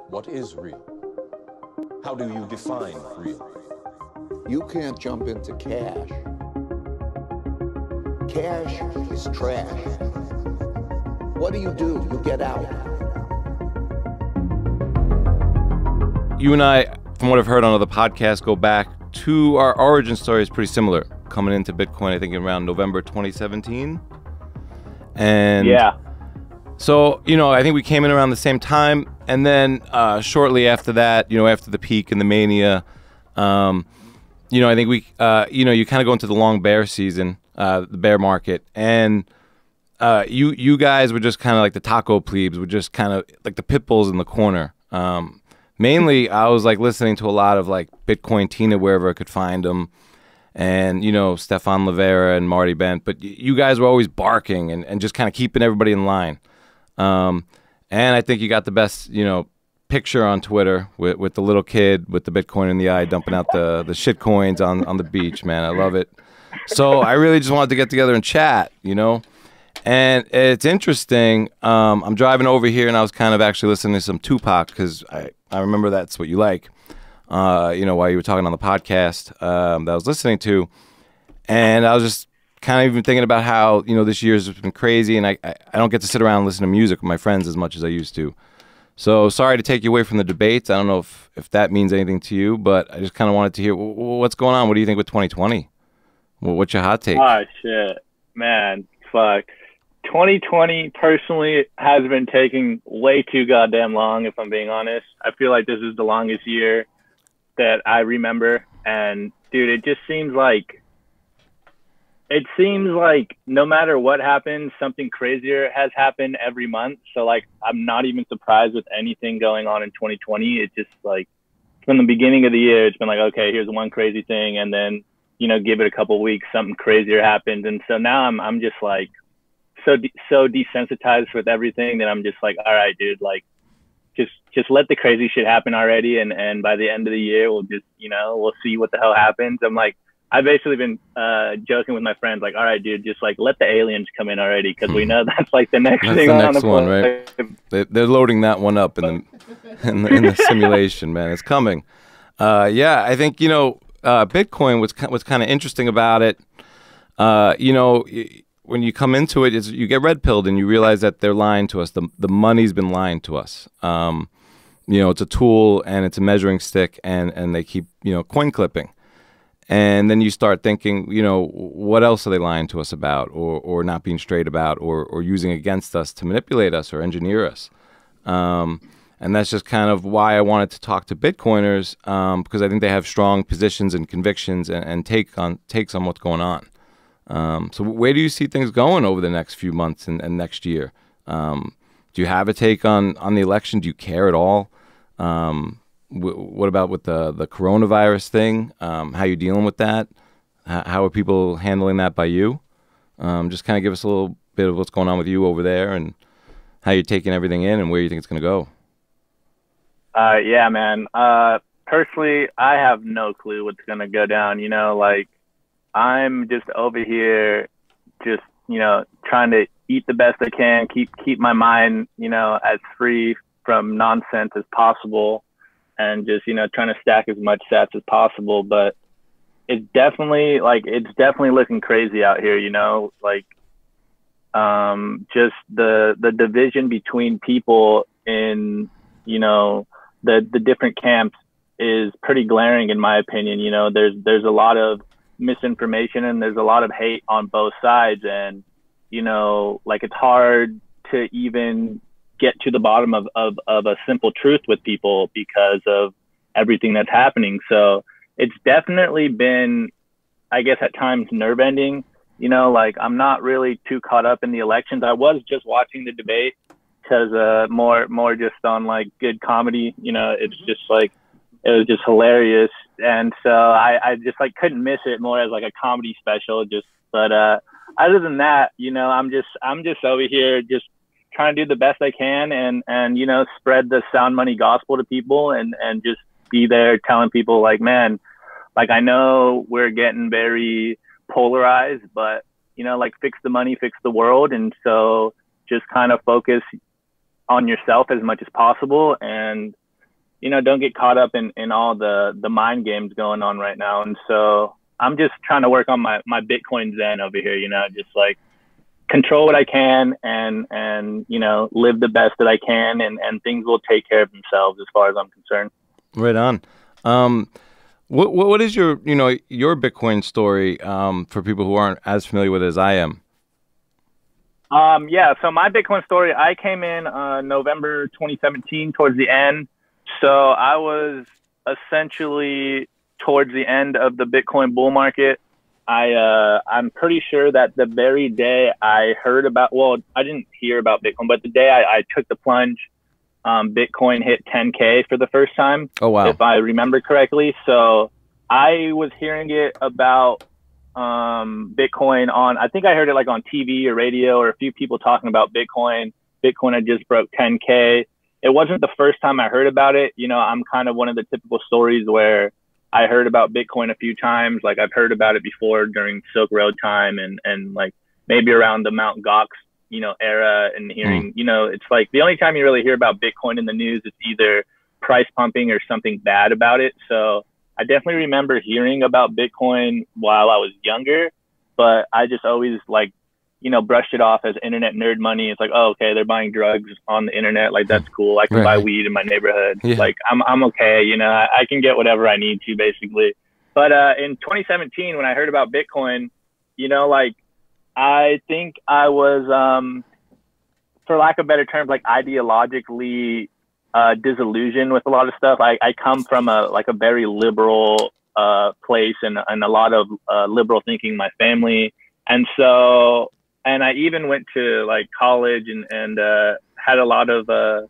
What is real? How do you define real? You can't jump into cash. Cash is trash. What do? You get out. You and I, from what I've heard on other podcasts, go back to our origin story is pretty similar. Coming into Bitcoin, I think around November 2017. And yeah. So, I think we came in around the same time. And then shortly after that, after the peak and the mania, I think we, you kind of go into the long bear season, the bear market. And you guys were just kind of like the Taco Plebs, were just kind of like the pit bulls in the corner. Mainly, I was like listening to a lot of like Bitcoin Tina wherever I could find them. And, Stefan Livera and Marty Bent. But you guys were always barking and just kind of keeping everybody in line. And I think you got the best, picture on Twitter with the little kid with the Bitcoin in the eye dumping out the shit coins on the beach, man. I love it. So I really just wanted to get together and chat, And it's interesting. I'm driving over here and I was kind of actually listening to some Tupac because I remember that's what you like. While you were talking on the podcast that I was listening to. And I was just kind of even thinking about how, this year's been crazy and I don't get to sit around and listen to music with my friends as much as I used to. So sorry to take you away from the debates. I don't know if that means anything to you, but I just kind of wanted to hear what's going on. What do you think with 2020? What's your hot take? Oh, shit. Man, fuck. 2020 personally has been taking way too goddamn long, if I'm being honest. I feel like this is the longest year that I remember. And dude, it just seems like no matter what happens, something crazier has happened every month. So like, I'm not even surprised with anything going on in 2020. It's just like from the beginning of the year, it's been like, okay, here's one crazy thing. And then, give it a couple of weeks, something crazier happens. And so now I'm just like so desensitized with everything that I'm just like, all right, dude, like, just let the crazy shit happen already. And by the end of the year, we'll just, we'll see what the hell happens. I'm like, I've basically been joking with my friends, like, all right, dude, just like let the aliens come in already. Cause we know that's like the next thing on the one, right? They're loading that one up in the simulation, man. It's coming. Yeah, I think, Bitcoin, what's kind of interesting about it, when you come into it, you get red pilled and you realize that they're lying to us. The money's been lying to us. It's a tool and it's a measuring stick, and they keep coin clipping, and then you start thinking, what else are they lying to us about, or not being straight about, or using against us to manipulate us or engineer us. And that's just kind of why I wanted to talk to Bitcoiners, because I think they have strong positions and convictions and takes on what's going on. So where do you see things going over the next few months and next year? Do you have a take on the election? Do you care at all? What about with the coronavirus thing? How you dealing with that? How are people handling that by you? Just kind of give us a little bit of what's going on with you over there and how you're taking everything in and where you think it's going to go. Yeah, man. Personally, I have no clue what's going to go down. Like, I'm just over here just, trying to eat the best I can, keep my mind, as free from nonsense as possible, and just, trying to stack as much sats as possible. But it's definitely looking crazy out here, like, just the division between people in, the different camps is pretty glaring in my opinion. There's a lot of misinformation and there's a lot of hate on both sides, and like it's hard to even get to the bottom of a simple truth with people because of everything that's happening. So it's definitely been, I guess, at times nerve-ending. Like, I'm not really too caught up in the elections. I was just watching the debate because more just on like good comedy. It's just like, it was just hilarious. And so I just like couldn't miss it more as like a comedy special. But other than that, I'm just over here just trying to do the best I can and spread the sound money gospel to people and just be there telling people like, man, like, I know we're getting very polarized, but like, fix the money, fix the world. And so just kind of focus on yourself as much as possible, and don't get caught up in all the mind games going on right now. And so I'm just trying to work on my Bitcoin Zen over here, just like control what I can and live the best that I can, and things will take care of themselves as far as I'm concerned. Right on. What is your your Bitcoin story for people who aren't as familiar with it as I am? Yeah, so my Bitcoin story, I came in November 2017 towards the end. So I was essentially towards the end of the Bitcoin bull market. I'm pretty sure that the very day I heard about, well, I didn't hear about Bitcoin, but the day I took the plunge, Bitcoin hit 10K for the first time. Oh, wow. If I remember correctly. So I was hearing it about Bitcoin on, I think I heard it like on TV or radio, or a few people talking about Bitcoin. Bitcoin had just broke 10K. It wasn't the first time I heard about it. I'm kind of one of the typical stories where I heard about Bitcoin a few times. Like I've heard about it before during Silk Road time and like maybe around the Mount Gox, era, and hearing, it's like the only time you really hear about Bitcoin in the news is either price pumping or something bad about it. So I definitely remember hearing about Bitcoin while I was younger, but I just always like, brushed it off as internet nerd money. It's like, oh, okay, they're buying drugs on the internet. Like, that's cool. I can buy weed in my neighborhood. Yeah. Like, I'm okay. I can get whatever I need to, basically. But in 2017, when I heard about Bitcoin, like, I think I was, for lack of better terms, like ideologically disillusioned with a lot of stuff. I come from a very liberal place and a lot of liberal thinking in my family. And so, and I even went to like college and had a lot of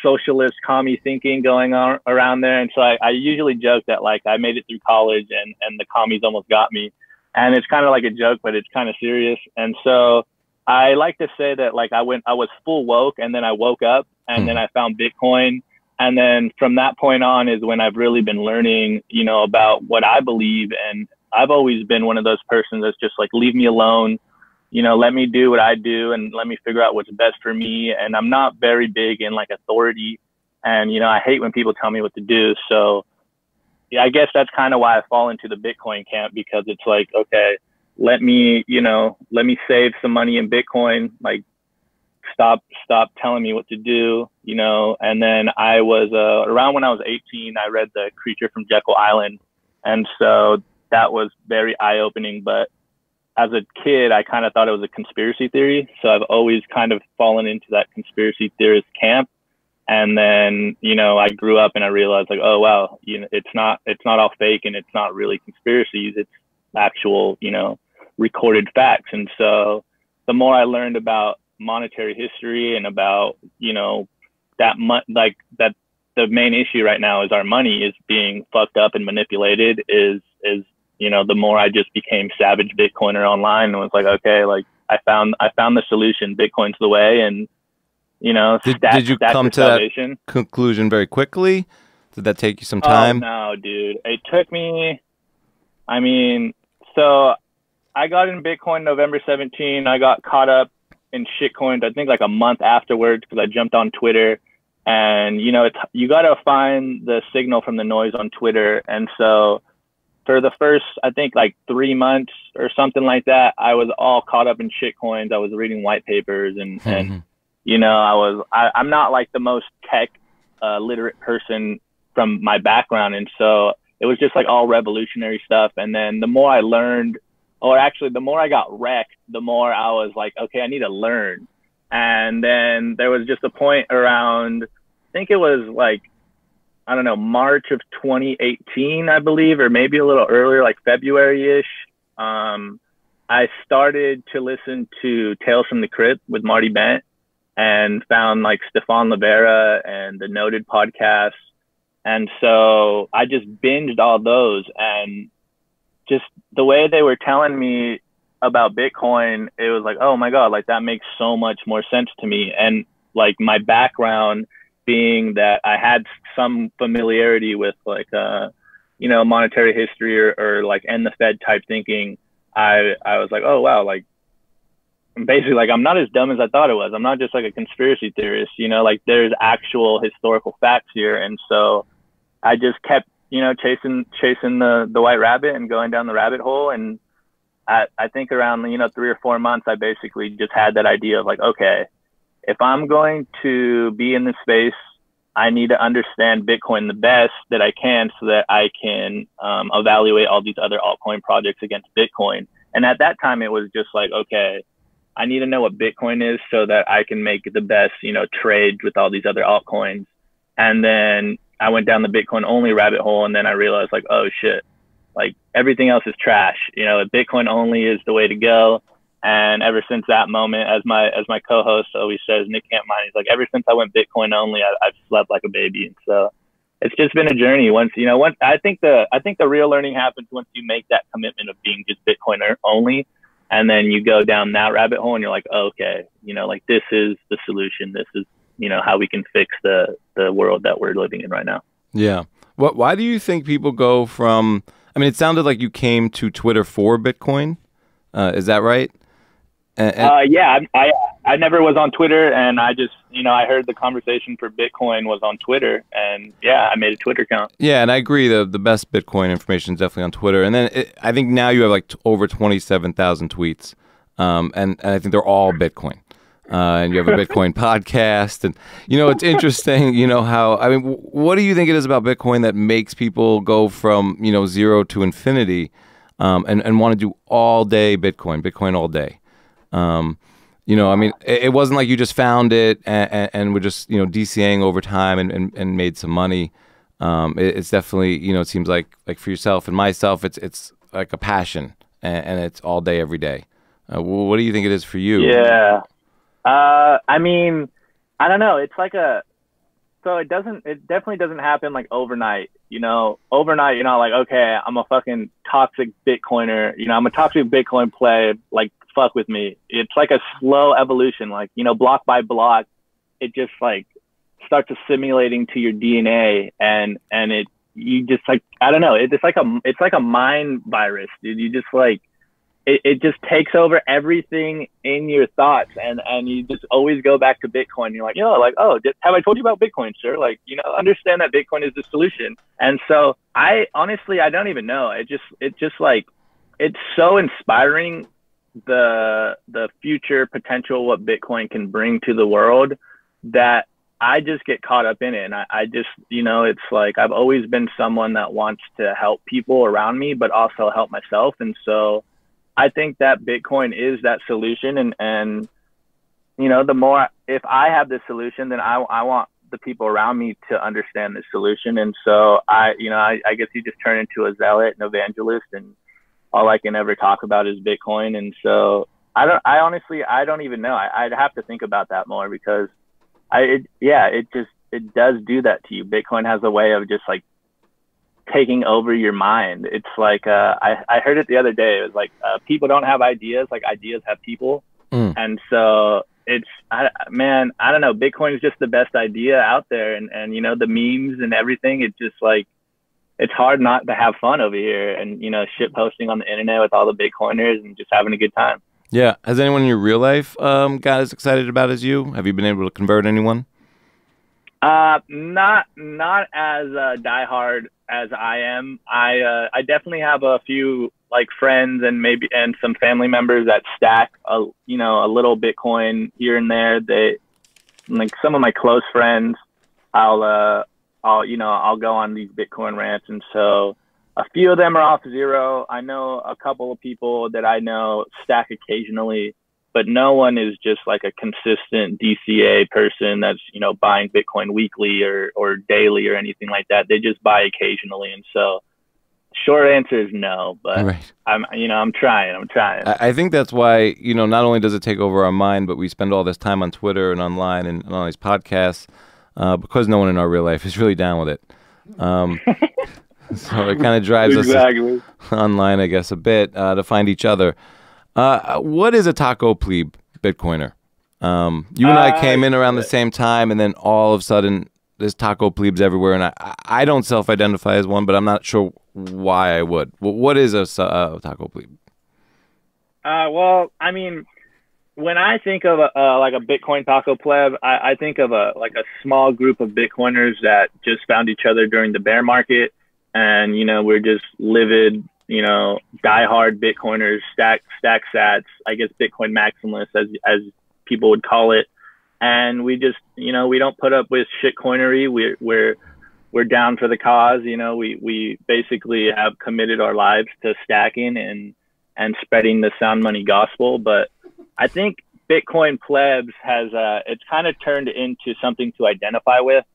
socialist commie thinking going on around there. And so I usually joke that like I made it through college and the commies almost got me. And it's kind of like a joke, but it's kind of serious. And so I like to say that like I was full woke, and then I woke up, and then I found Bitcoin. And then from that point on is when I've really been learning, about what I believe. And I've always been one of those persons that's just like, leave me alone, let me do what I do and let me figure out what's best for me. And I'm not very big in like authority. And, I hate when people tell me what to do. So yeah, I guess that's kind of why I fall into the Bitcoin camp, because it's like, okay, let me save some money in Bitcoin, like stop telling me what to do, And then I was, around when I was 18, I read The Creature from Jekyll Island. And so that was very eye-opening. But as a kid, I kind of thought it was a conspiracy theory. So I've always kind of fallen into that conspiracy theorist camp. And then, I grew up and I realized like, oh, wow, it's not all fake, and it's not really conspiracies. It's actual, recorded facts. And so the more I learned about monetary history and about, that the main issue right now is our money is being fucked up and manipulated is the more I just became savage Bitcoiner online and was like, okay, like I found the solution. Bitcoin's the way. And, did you come to that conclusion very quickly? Did that take you some time? Oh, no, dude. It took me, so I got in Bitcoin November 17. I got caught up in shitcoins, I think like a month afterwards, because I jumped on Twitter. And, you got to find the signal from the noise on Twitter. And so for the first, I think like 3 months or something like that, I was all caught up in shitcoins. I was reading white papers and I'm not like the most tech literate person from my background. And so it was just like all revolutionary stuff. And then the more I learned, or actually the more I got wrecked, the more I was like, okay, I need to learn. And then there was just a point around, I think it was like, I don't know, March of 2018, I believe, or maybe a little earlier, like February-ish. I started to listen to Tales from the Crypt with Marty Bent and found like Stefan Livera and the Noted podcast. And so I just binged all those, and just the way they were telling me about Bitcoin, it was like, oh my God, like that makes so much more sense to me. And like my background being that I had some familiarity with like, monetary history or like, and the Fed type thinking, I was like, oh wow, like basically like, I'm not as dumb as I thought it was. I'm not just like a conspiracy theorist, you know, like there's actual historical facts here. And so I just kept, you know, chasing the white rabbit and going down the rabbit hole. And I think around, you know, 3 or 4 months, I basically just had that idea of like, okay, if I'm going to be in this space, I need to understand Bitcoin the best that I can so that I can evaluate all these other altcoin projects against Bitcoin. And at that time, it was just like, okay, I need to know what Bitcoin is so that I can make the best, you know, trades with all these other altcoins. And then I went down the Bitcoin only rabbit hole, and then I realized like, oh shit, like everything else is trash. You know, Bitcoin only is the way to go. And ever since that moment, as my co-host always says, Nick Can't Mine, he's like, ever since I went Bitcoin only, I've slept like a baby. And so it's just been a journey. Once I think the real learning happens once you make that commitment of being just Bitcoin only, and then you go down that rabbit hole and you're like, oh, okay, you know, like this is the solution. This is, you know, how we can fix the world that we're living in right now. Yeah. Why do you think people go from, I mean, it sounded like you came to Twitter for Bitcoin. Is that right? Yeah, I never was on Twitter, and I just, you know, I heard the conversation for Bitcoin was on Twitter, and yeah, I made a Twitter account. Yeah, and I agree. The best Bitcoin information is definitely on Twitter. And then I think now you have like over 27,000 tweets, and I think they're all Bitcoin. And you have a Bitcoin podcast, and you know it's interesting. You know how, I mean, what do you think it is about Bitcoin that makes people go from, you know, 0 to infinity, and want to do all day Bitcoin all day? You know, I mean, it wasn't like you just found it and were just, you know, DCAing over time and made some money. It's definitely, you know, it seems like for yourself and myself, it's like a passion, and it's all day, every day. What do you think it is for you? Yeah. I mean, I don't know. It's like it definitely doesn't happen like overnight, you know. Overnight, you're not like, okay, I'm a fucking toxic Bitcoiner, you know, I'm a toxic Bitcoin pleb, like, fuck with me. It's like a slow evolution, like, you know, block by block, it just like starts assimilating to your DNA, and you just like, I don't know, it's like a mind virus, dude. You just like, it just takes over everything in your thoughts, and you just always go back to Bitcoin. You're like, like, oh, have I told you about Bitcoin, sir? Like, you know, understand that Bitcoin is the solution. And so I honestly don't even know. It just like, it's so inspiring, the future potential, what Bitcoin can bring to the world, that I just get caught up in it. And I just, you know, it's like, I've always been someone that wants to help people around me, but also help myself. And so I think that Bitcoin is that solution. And you know, the more, if I have this solution, then I want the people around me to understand this solution. And so I guess you just turn into a zealot and evangelist, and all I can ever talk about is Bitcoin. And so I honestly don't even know. I'd have to think about that more, because it does do that to you. Bitcoin has a way of just like taking over your mind. It's like, I heard it the other day. It was like, people don't have ideas, like ideas have people. And so it's, I don't know. Bitcoin is just the best idea out there. And, you know, the memes and everything, it's just like, it's hard not to have fun over here, and, you know, shit posting on the internet with all the Bitcoiners and just having a good time. Yeah. Has anyone in your real life got as excited about as you? Have you been able to convert anyone? Not as diehard as I am. I definitely have a few like friends and some family members that stack a little Bitcoin here and there. They, like, some of my close friends, I'll go on these Bitcoin rants, and so a few of them are off zero. I know a couple of people that I know stack occasionally, but no one is just like a consistent DCA person that's, you know, buying Bitcoin weekly or daily or anything like that. They just buy occasionally. And so short answer is no, but right. I'm trying. I think that's why, you know, not only does it take over our mind, but we spend all this time on Twitter and online and on these podcasts, because no one in our real life is really down with it. So it kind of drives us online, I guess, a bit to find each other. What is a Taco Pleb Bitcoiner? You and I came in around the same time, and then all of a sudden there's Taco Plebs everywhere, and I don't self-identify as one, but I'm not sure why I would. What is a Taco Pleb? Well, I mean, when I think of like a Bitcoin Taco Pleb, I think of a small group of Bitcoiners that just found each other during the bear market, and we're just livid, diehard Bitcoiners, stack sats, I guess Bitcoin maximalists as people would call it, and we just we don't put up with shit coinery. We're down for the cause. We basically have committed our lives to stacking and spreading the sound money gospel, but I think Bitcoin Plebs has it's kind of turned into something to identify with.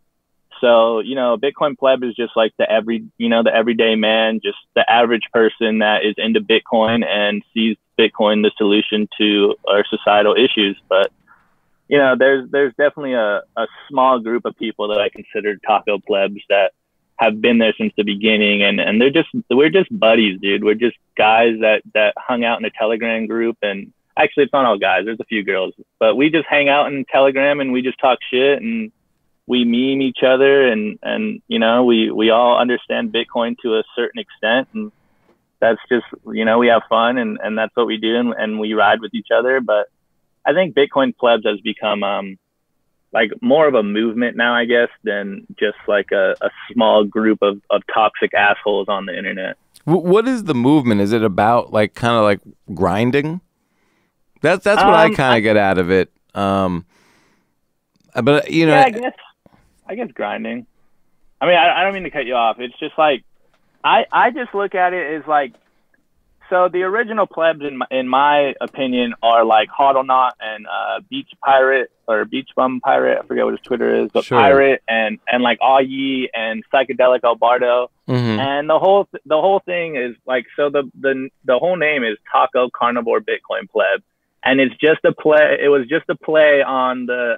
So, Bitcoin Pleb is just like the everyday man, just the average person that is into Bitcoin and sees Bitcoin the solution to our societal issues. But, there's definitely a small group of people that I consider Taco Plebs that have been there since the beginning, and we're just buddies, dude. We're just guys that hung out in a Telegram group, and actually it's not all guys, there's a few girls, but we just hang out in Telegram and we just talk shit and we meme each other, and we all understand Bitcoin to a certain extent, and that's just we have fun, and that's what we do, and we ride with each other. But I think Bitcoin Plebs has become like more of a movement now, I guess, than just like a small group of toxic assholes on the internet. What is the movement? Is it about like kind of like grinding? That's what I kind of get out of it. But yeah, I guess grinding. I mean, I don't mean to cut you off. It's just like I just look at it as like, so the original plebs in my opinion are like Hodlnaut and Beach Pirate or Beach Bum Pirate. I forget what his Twitter is, but sure. Pirate and like Ayi and Psychedelic Albardo. Mm-hmm. And the whole thing is like, so the whole name is Taco Carnivore Bitcoin Pleb. And it's just a play. It was just a play on the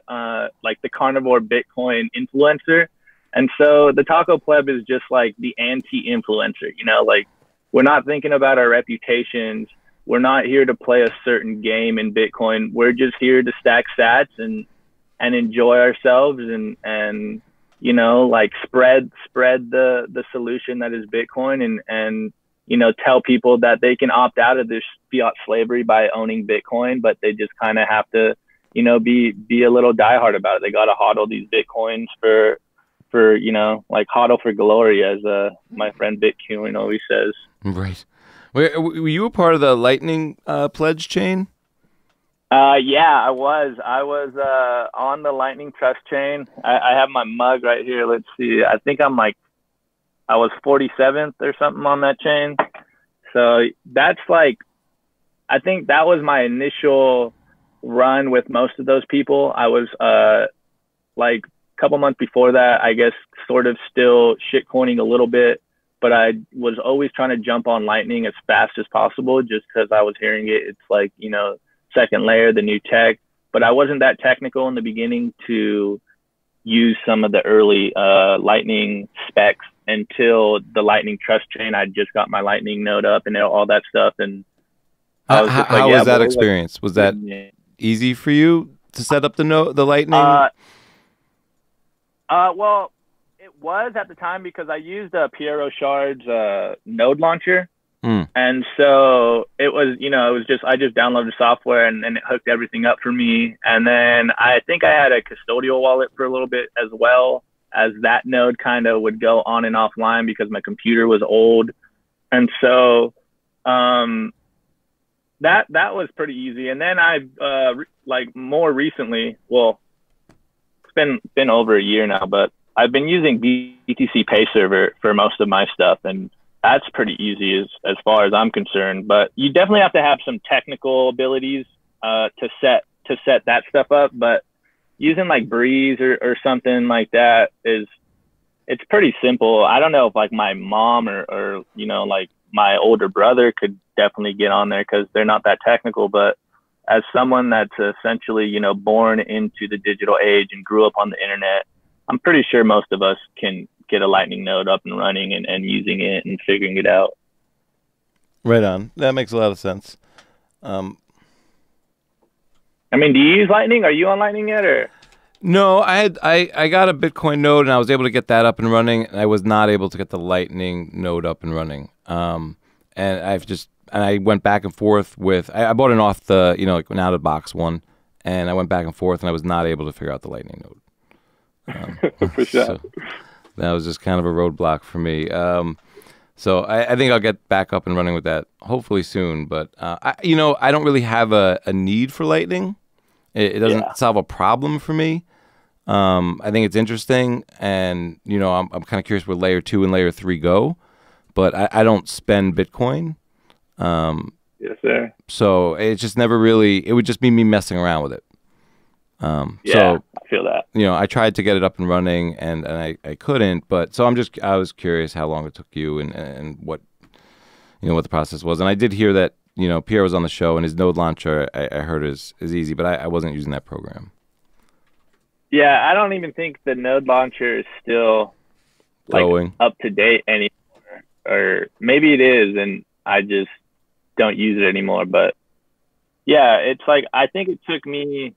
like the carnivore Bitcoin influencer, and so the Taco Pleb is just like the anti-influencer. Like we're not thinking about our reputations. We're not here to play a certain game in Bitcoin. We're just here to stack sats and enjoy ourselves and like spread the solution that is Bitcoin and tell people that they can opt out of this fiat slavery by owning Bitcoin, but they just kind of have to, be a little diehard about it. They got to hodl these Bitcoins for like hodl for glory, as my friend Bitcoin always says. Right. Were you a part of the Lightning pledge chain? Yeah, I was on the Lightning Trust chain. I have my mug right here. Let's see. I think I was 47th or something on that chain. So that's like, I think that was my initial run with most of those people. I was like a couple months before that, I guess, sort of still shitcoining a little bit, but I was always trying to jump on Lightning as fast as possible just because I was hearing it. It's like, second layer, the new tech, but I wasn't that technical in the beginning to use some of the early Lightning specs until the Lightning Trust chain. I just got my Lightning node up and all that stuff. And how was that experience? Was that easy for you to set up the Lightning? Well, it was at the time because I used Piero Shard's node launcher. And so it was, I just downloaded software and it hooked everything up for me. And then I think I had a custodial wallet for a little bit as well, as that node kind of would go on and offline because my computer was old. And so that was pretty easy. And then I've like more recently, well, it's been over a year now, but I've been using BTC Pay Server for most of my stuff, and that's pretty easy as far as I'm concerned. But you definitely have to have some technical abilities to set that stuff up. But using like Breeze or something like that it's pretty simple. I don't know if like my mom or like my older brother could definitely get on there because they're not that technical. But as someone that's essentially born into the digital age and grew up on the internet, I'm pretty sure most of us can get a Lightning node up and running and using it and figuring it out. Right on. That makes a lot of sense. I mean, do you use Lightning? Are you on Lightning yet, or? No, I got a Bitcoin node and I was able to get that up and running. And I was not able to get the Lightning node up and running. And I went back and forth with. I bought an off the like an out of box one, and I went back and forth, and I was not able to figure out the Lightning node. For sure. So that was just kind of a roadblock for me. So I think I'll get back up and running with that hopefully soon. But I don't really have a need for Lightning. It doesn't solve a problem for me. I think it's interesting, and I'm kind of curious where layer 2 and layer 3 go, but I don't spend Bitcoin. Yes, sir. So it's just never really. It would just be me messing around with it. So I feel that. I tried to get it up and running, and I couldn't. But so I was curious how long it took you, and what what the process was. And I did hear that Pierre was on the show, and his node launcher I heard is easy, but I wasn't using that program. Yeah, I don't even think the node launcher is still going up to date anymore, or maybe it is, and I just don't use it anymore. But yeah, it's like I think it took me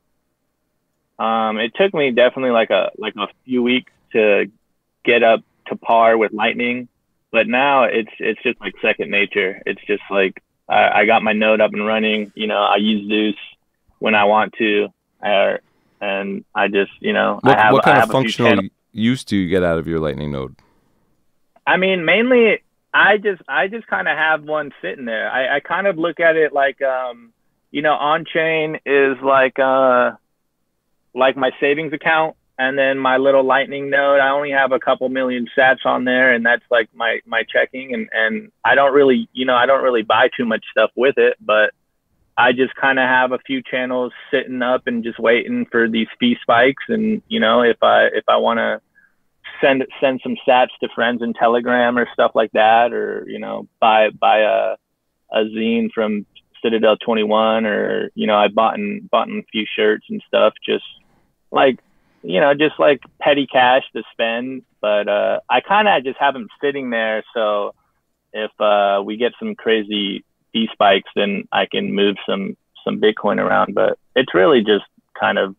definitely like a few weeks to get up to par with Lightning, but now it's just like second nature. It's just like I got my node up and running. I use Zeus when I want to, and I just what kind of functional use do you get out of your Lightning node? I mean, mainly I just kind of have one sitting there. I kind of look at it like on chain is like my savings account, and then my little Lightning node, I only have a couple million sats on there, and that's like my checking, and I don't really buy too much stuff with it, but I just kind of have a few channels sitting up and just waiting for these fee spikes. And if I want to send some sats to friends in Telegram or stuff like that, or buy a zine from Citadel 21, or I bought a few shirts and stuff, just like just like petty cash to spend. But I kind of just have them sitting there, so if we get some crazy fee spikes, then I can move some Bitcoin around. But it's really just kind of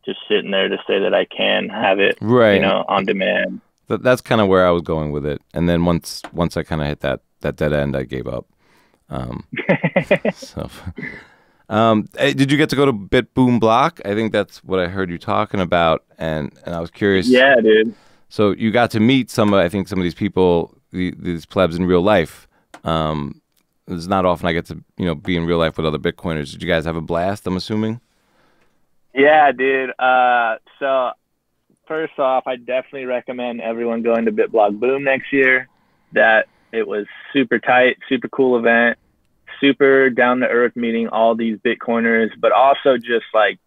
just sitting there to say that I can have it right on demand. That's kind of where I was going with it, and then once I kind of hit that dead end, I gave up. So did you get to go to BitBoom Block? I think that's what I heard you talking about, and I was curious. Yeah, dude. So you got to meet some of these people, these plebs in real life. It's not often I get to be in real life with other Bitcoiners. Did you guys have a blast? I'm assuming. Yeah, dude. So first off, I definitely recommend everyone going to BitBlock Boom next year. That it was super tight, super cool event, super down to earth, meeting all these Bitcoiners, but also just like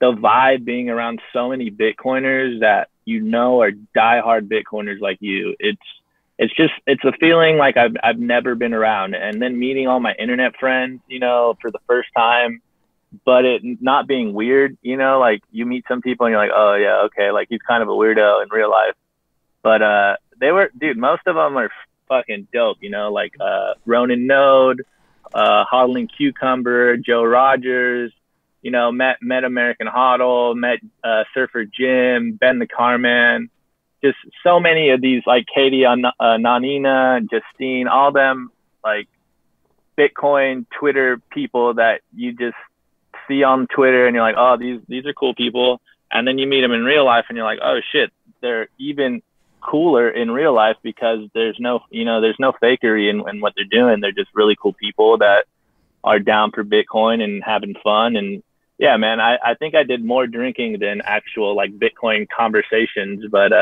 the vibe being around so many Bitcoiners that are diehard Bitcoiners like you. It's a feeling like I've never been around, and then meeting all my internet friends, for the first time, but it not being weird, like you meet some people and you're like, oh yeah, okay, like he's kind of a weirdo in real life, but most of them are fucking dope, like Ronan Node, Hodling Cucumber, Joe Rogers, met American Hodl, met Surfer Jim, Ben the Carman. Just so many of these, like Katie, Nanina, Justine, all them like Bitcoin Twitter people that you just see on Twitter, and you're like, oh, these are cool people. And then you meet them in real life, and you're like, oh shit, they're even cooler in real life because there's no fakery in what they're doing. They're just really cool people that are down for Bitcoin and having fun. And yeah, man, I think I did more drinking than actual like Bitcoin conversations, but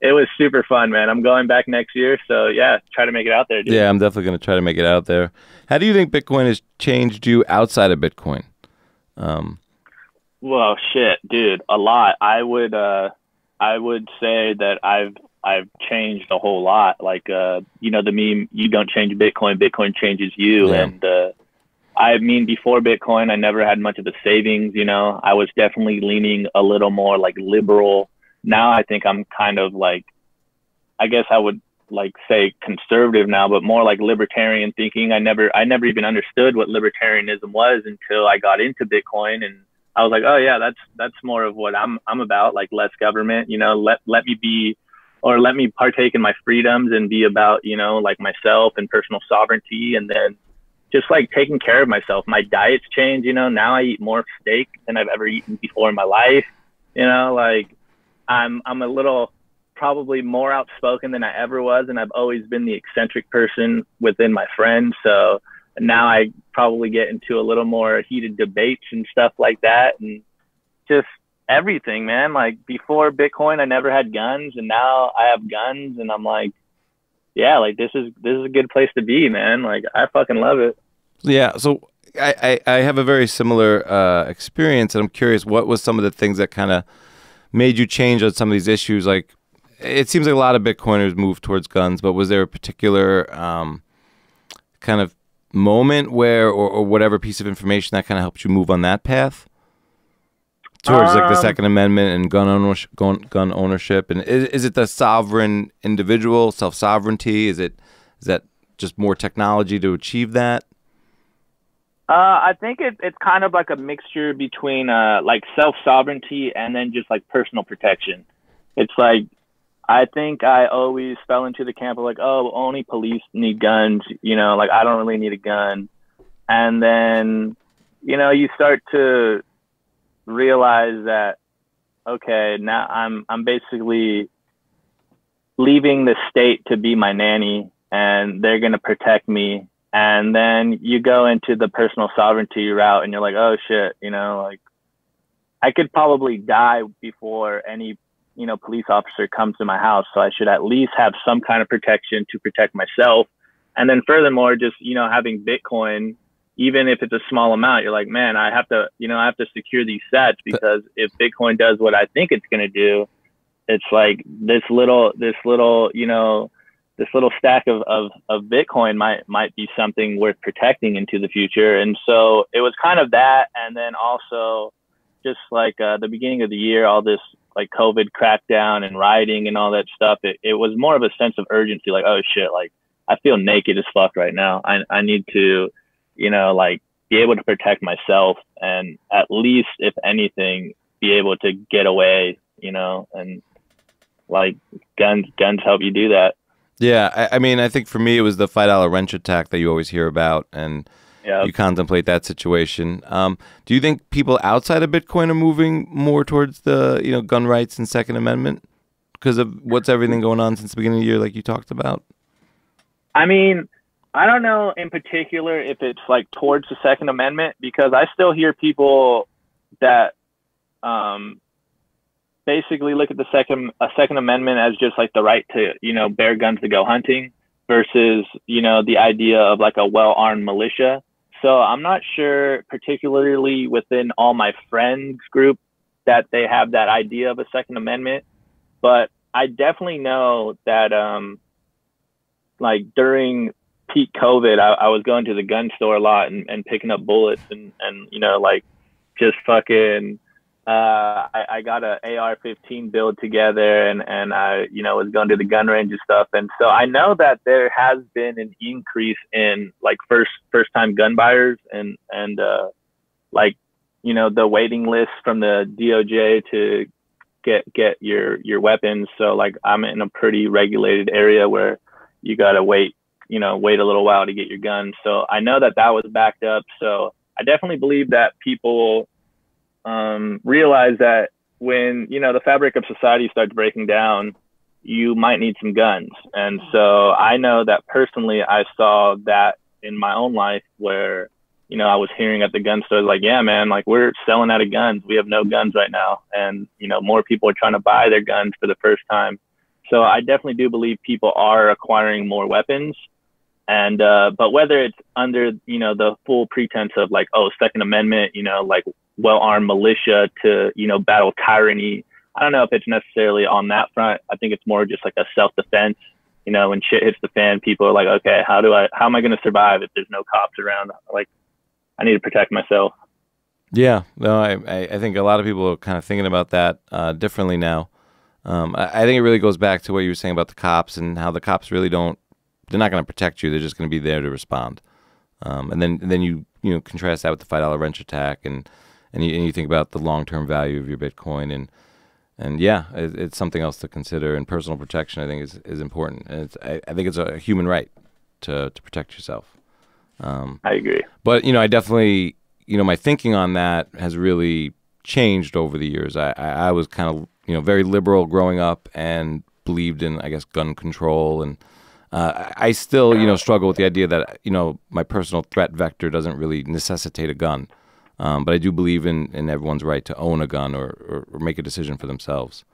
it was super fun, man. I'm going back next year, so yeah, try to make it out there, dude. Yeah, I'm definitely going to try to make it out there. How do you think Bitcoin has changed you outside of Bitcoin? Well, shit, dude, a lot. I would say that I've changed a whole lot. Like, the meme, you don't change Bitcoin, Bitcoin changes you. Yeah. And I mean, before Bitcoin, I never had much of a savings. I was definitely leaning a little more like liberal. Now I think I'm kind of like, I guess I would like say conservative now, but more like libertarian thinking. I never even understood what libertarianism was until I got into Bitcoin, and I was like, oh yeah, that's more of what I'm about, like less government, let me be, or let me partake in my freedoms and be about, like myself and personal sovereignty. And then just like taking care of myself. My diet's changed, you know. Now I eat more steak than I've ever eaten before in my life. You know, like I'm a little probably more outspoken than I ever was, and I've always been the eccentric person within my friends. So now I probably get into a little more heated debates and stuff like that, and just everything, man. Like before Bitcoin, I never had guns, and now I have guns, and I'm like, yeah, like this is a good place to be, man. Like I fucking love it. Yeah. So I have a very similar experience, and I'm curious, what was some of the things that kind of made you change on some of these issues? Like, it seems like a lot of Bitcoiners move towards guns, but was there a particular kind of moment where, or whatever piece of information that kind of helped you move on that path towards like the Second Amendment and gun ownership? And is it the sovereign individual, self-sovereignty? Is that just more technology to achieve that? I think it's kind of like a mixture between like self-sovereignty and then just like personal protection. It's like, I think I always fell into the camp of like, oh, only police need guns, you know, like I don't really need a gun. And then, you know, you start to realize that, okay, now I'm basically leaving the state to be my nanny, and they're going to protect me. And then you go into the personal sovereignty route, and you're like, oh shit, you know, like I could probably die before any, you know, police officer comes to my house. So I should at least have some kind of protection to protect myself. And then furthermore, just, you know, having Bitcoin, even if it's a small amount, you're like, man, I have to secure these sats, because if Bitcoin does what I think it's going to do, it's like this little, you know, this little stack of Bitcoin might be something worth protecting into the future. And so it was kind of that. And then also just like the beginning of the year, all this like COVID crackdown and rioting and all that stuff, it was more of a sense of urgency. Like, oh shit, like I feel naked as fuck right now. I need to, you know, like be able to protect myself, and at least, if anything, be able to get away, you know, and like guns help you do that. Yeah, I mean, I think for me it was the $5 wrench attack that you always hear about, and you contemplate that situation. Do you think people outside of Bitcoin are moving more towards the, you know, gun rights and Second Amendment because of what's everything going on since the beginning of the year, like you talked about? I mean, I don't know in particular if it's like towards the Second Amendment, because I still hear people that basically look at the Second Amendment as just like the right to, you know, bear guns to go hunting, versus, you know, the idea of like a well-armed militia. So I'm not sure, particularly within all my friends group, that they have that idea of a Second Amendment. But I definitely know that like during peak COVID, I was going to the gun store a lot and picking up bullets and you know, like just fucking I got a AR-15 build together, and I, you know, was going to the gun range and stuff. And so I know that there has been an increase in like first time gun buyers, and like, you know, the waiting list from the DOJ to get your weapons. So like I'm in a pretty regulated area where you got to wait a little while to get your gun. So I know that was backed up. So I definitely believe that people realize that when, you know, the fabric of society starts breaking down, you might need some guns. And so I know that personally, I saw that in my own life where, you know, I was hearing at the gun store, like, yeah, man, like we're selling out of guns. We have no guns right now. And, you know, more people are trying to buy their guns for the first time. So I definitely do believe people are acquiring more weapons. And, but whether it's under, you know, the full pretense of like, oh, Second Amendment, you know, like well-armed militia to, you know, battle tyranny, I don't know if it's necessarily on that front. I think it's more just like a self-defense. You know, when shit hits the fan, people are like, okay, how am I going to survive if there's no cops around? Like, I need to protect myself. Yeah, no, I think a lot of people are kind of thinking about that differently now. I think it really goes back to what you were saying about the cops and how the cops really they're not going to protect you. They're just going to be there to respond. And then you contrast that with the $5 wrench attack, and you think about the long-term value of your Bitcoin, and yeah, it's something else to consider. And personal protection, I think, is important. And I think it's a human right to protect yourself. I agree. But, I definitely, my thinking on that has really changed over the years. I was kind of, very liberal growing up and believed in, I guess, gun control. And I still, struggle with the idea that, my personal threat vector doesn't really necessitate a gun. But I do believe in everyone's right to own a gun or make a decision for themselves.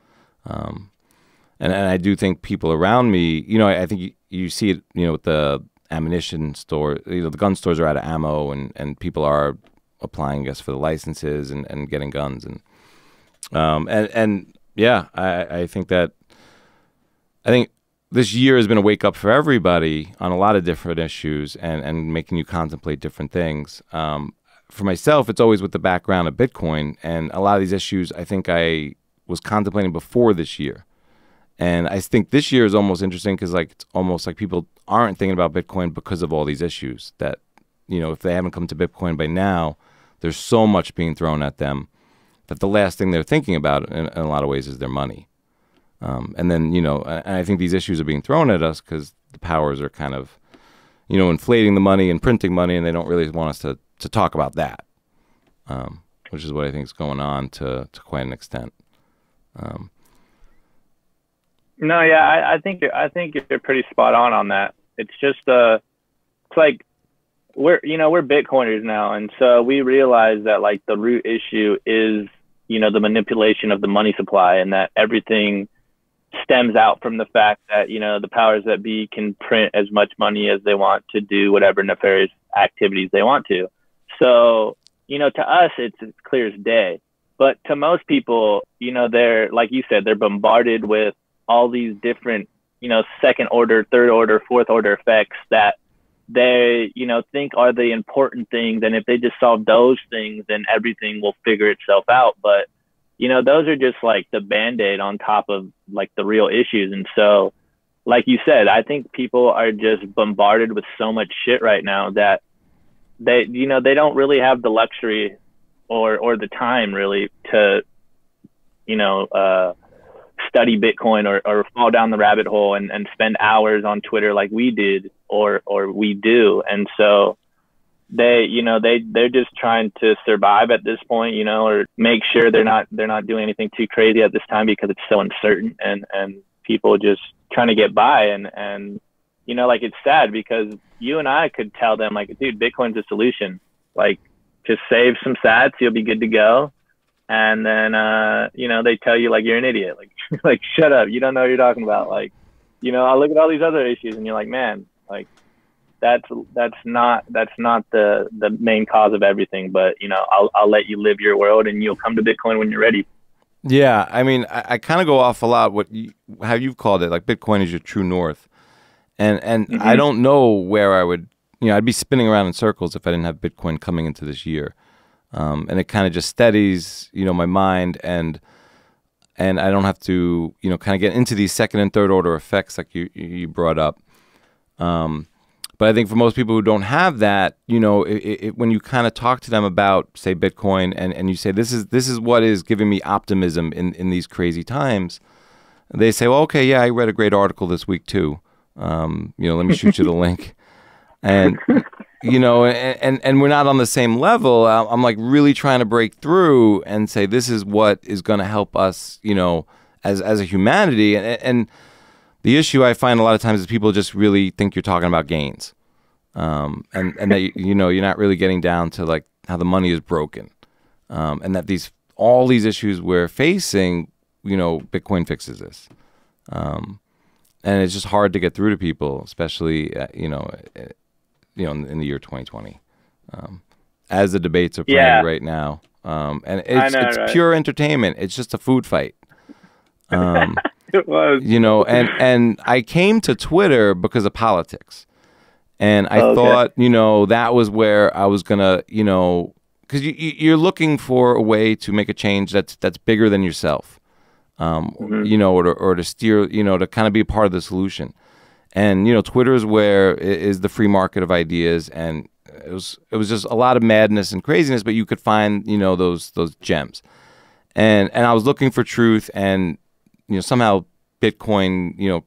And I do think people around me, I think you see it, with the ammunition store, the gun stores are out of ammo and people are applying, I guess, for the licenses and getting guns. And yeah, I think this year has been a wake up for everybody on a lot of different issues and making you contemplate different things. For myself, it's always with the background of Bitcoin, and a lot of these issues I think I was contemplating before this year. And I think this year is almost interesting because it's almost like people aren't thinking about Bitcoin because of all these issues that, if they haven't come to Bitcoin by now, there's so much being thrown at them that the last thing they're thinking about in a lot of ways is their money. And then, and I think these issues are being thrown at us because the powers are kind of, inflating the money and printing money, and they don't really want us to talk about that, which is what I think is going on to quite an extent. No, yeah, I think you're pretty spot on that. It's just it's like we're Bitcoiners now, and so we realize that the root issue is the manipulation of the money supply, and that everything stems out from the fact that the powers that be can print as much money as they want to do whatever nefarious activities they want to. So to us it's clear as day, but to most people, they're, like you said, they're bombarded with all these different, second order, third order, fourth order effects that they, think are the important things. And if they just solve those things, then everything will figure itself out. But, those are just the Band-Aid on top of the real issues. And so, like you said, I think people are just bombarded with so much shit right now that they don't really have the luxury or the time really to, study Bitcoin or fall down the rabbit hole and spend hours on Twitter like we did or we do. And so they're just trying to survive at this point, or make sure they're not doing anything too crazy at this time because it's so uncertain and people just trying to get by. And it's sad because you and I could tell them dude, Bitcoin's a solution. Just save some sats, you'll be good to go. And then, they tell you you're an idiot, shut up. You don't know what you're talking about. I look at all these other issues and you're like, man, that's not the main cause of everything. But, I'll let you live your world and you'll come to Bitcoin when you're ready. Yeah. I mean, I kind of go off a lot how you've called it, Bitcoin is your true north. And Mm-hmm. I don't know where I would, I'd be spinning around in circles if I didn't have Bitcoin coming into this year. And it kind of just steadies, my mind, and I don't have to, kind of get into these second and third order effects like you brought up. But I think for most people who don't have that, when you kind of talk to them about, say, Bitcoin, and you say this is what is giving me optimism in these crazy times, they say, well, okay, yeah, I read a great article this week too. Let me shoot you the link. And and we're not on the same level. I'm really trying to break through and say this is what is going to help us, as a humanity. And the issue I find a lot of times is people just really think you're talking about gains, and that you're not really getting down to how the money is broken, and that all these issues we're facing, Bitcoin fixes this, and it's just hard to get through to people, especially in the year 2020, as the debates are playing right now. And it's right? Pure entertainment. It's just a food fight. It was. And I came to Twitter because of politics. And I thought, that was where I was going to, because you're looking for a way to make a change that's bigger than yourself, or to steer, to kind of be a part of the solution. And Twitter is where is the free market of ideas, and it was just a lot of madness and craziness, but you could find those gems, and I was looking for truth, and somehow Bitcoin, it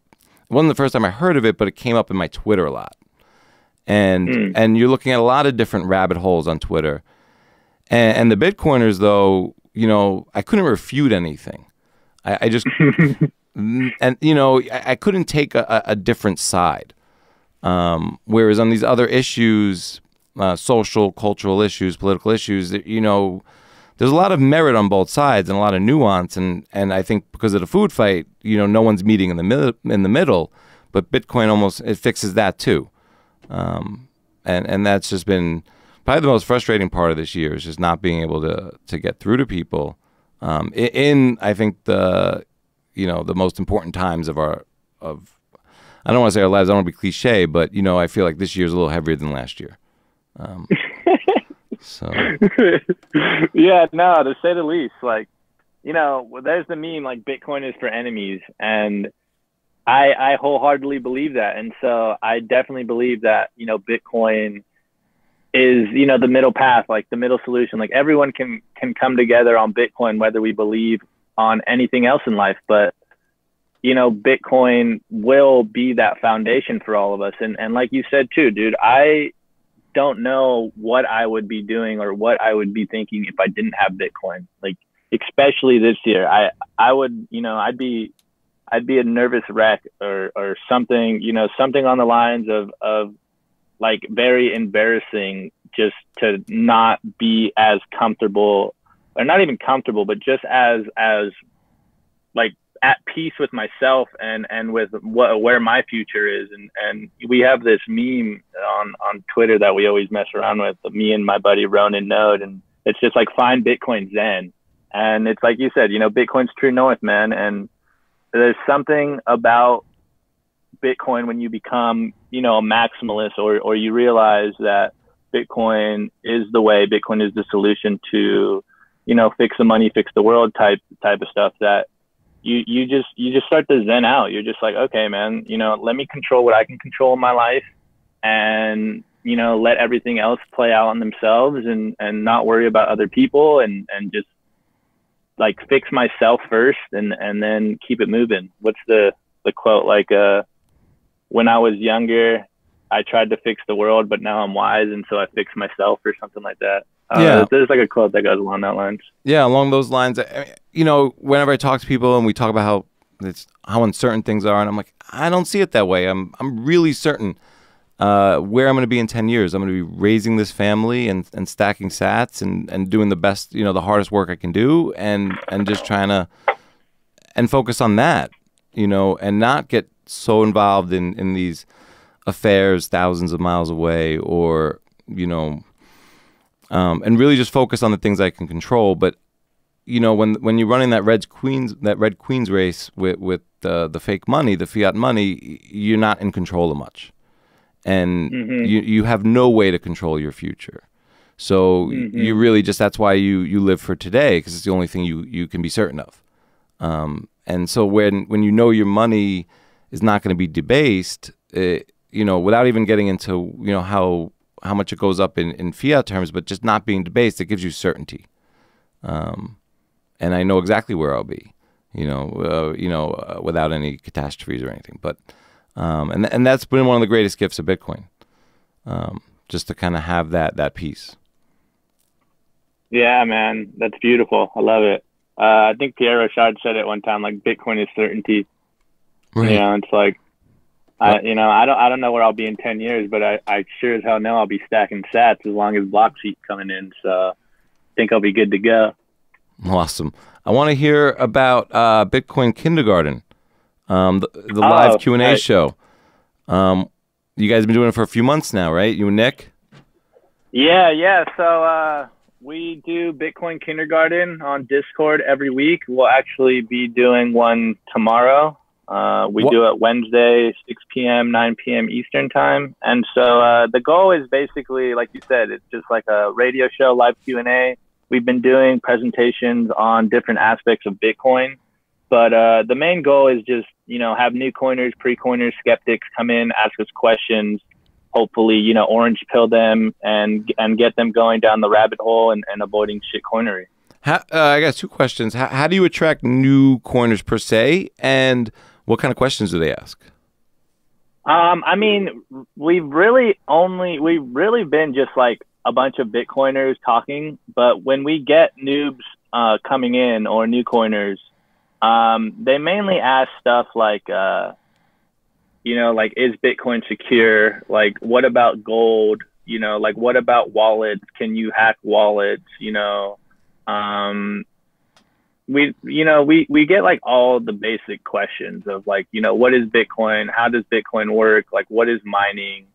wasn't the first time I heard of it, but it came up in my Twitter a lot, and you're looking at a lot of different rabbit holes on Twitter. And the Bitcoiners, though, you know, I couldn't refute anything. I just, and you know, I couldn't take a different side. Whereas on these other issues, social, cultural issues, political issues, you know, there's a lot of merit on both sides and a lot of nuance. And I think because of the food fight, you know, no one's meeting in the middle. But Bitcoin it fixes that too. And that's just been probably the most frustrating part of this year, is just not being able to get through to people in I think the most important times of I don't want to say our lives, I don't want to be cliche, but you know, I feel like this year's a little heavier than last year. So yeah, no, to say the least. Like, you know, there's the meme, like, Bitcoin is for enemies, and I wholeheartedly believe that. And so I definitely believe that, you know, Bitcoin is, you know, the middle path, like the middle solution. Like, everyone can come together on Bitcoin, whether we believe on anything else in life. But, you know, Bitcoin will be that foundation for all of us. And like you said too, dude, I don't know what I would be doing or what I would be thinking if I didn't have Bitcoin. Like, especially this year, I would, you know, I'd be a nervous wreck or something, you know, something on the lines of like very embarrassing, just to not be as comfortable, or not even comfortable, but just as like at peace with myself and with where my future is. And we have this meme on Twitter that we always mess around with, me and my buddy Ronan Node, and it's just like, find Bitcoin Zen. And it's like you said, you know, Bitcoin's true north, man. And there's something about Bitcoin when you become, you know, a maximalist, or you realize that Bitcoin is the way, Bitcoin is the solution to, you know, fix the money, fix the world type of stuff, that you just start to zen out. You're just like, okay, man, you know, let me control what I can control in my life, and, you know, let everything else play out on themselves, and not worry about other people, and just like fix myself first, and then keep it moving. What's the quote? Like, when I was younger, I tried to fix the world, but now I'm wise, and so I fixed myself, or something like that. Yeah, there's like a quote that goes along that lines. Yeah, along those lines. You know, whenever I talk to people and we talk about how uncertain things are, and I'm like, I don't see it that way. I'm really certain where I'm going to be in 10 years. I'm going to be raising this family and stacking sats and doing the best, you know, the hardest work I can do, and just trying to focus on that, you know, and not get so involved in these affairs thousands of miles away, or, you know, and really just focus on the things I can control. But, you know, when you're running that red queens race with the fake money, the fiat money, you're not in control of much, and you have no way to control your future. So you really just, that's why you live for today, because it's the only thing you can be certain of. And so when you know your money is not going to be debased, you know, without even getting into, you know, how much it goes up in fiat terms, but just not being debased, it gives you certainty. And I know exactly where I'll be, you know, without any catastrophes or anything. But and that's been one of the greatest gifts of Bitcoin, just to kind of have that peace. Yeah, man, that's beautiful. I love it. I think Pierre Rochard said it one time, like, Bitcoin is certainty. Right. You know, it's like, I don't know where I'll be in 10 years, but I sure as hell know I'll be stacking sats as long as blocks keep coming in. So I think I'll be good to go. Awesome. I want to hear about Bitcoin Kindergarten, the live Q&A show. You guys have been doing it for a few months now, right? You and Nick? Yeah. So we do Bitcoin Kindergarten on Discord every week. We'll actually be doing one tomorrow. We do it Wednesday, 6 p.m., 9 p.m. Eastern time. And so the goal is basically, like you said, it's just like a radio show, live Q&A. We've been doing presentations on different aspects of Bitcoin. But the main goal is just, you know, have new coiners, pre-coiners, skeptics come in, ask us questions, hopefully, you know, orange pill them and get them going down the rabbit hole and avoiding shit coinery. I got two questions. How do you attract new coiners per se, and what kind of questions do they ask? I mean, we've really been just like a bunch of Bitcoiners talking, but when we get noobs coming in or new coiners, they mainly ask stuff like, you know, like, is Bitcoin secure? Like, what about gold? You know, like, what about wallets? Can you hack wallets? You know, we get like all the basic questions of like, you know, what is Bitcoin? How does Bitcoin work? Like, what is mining?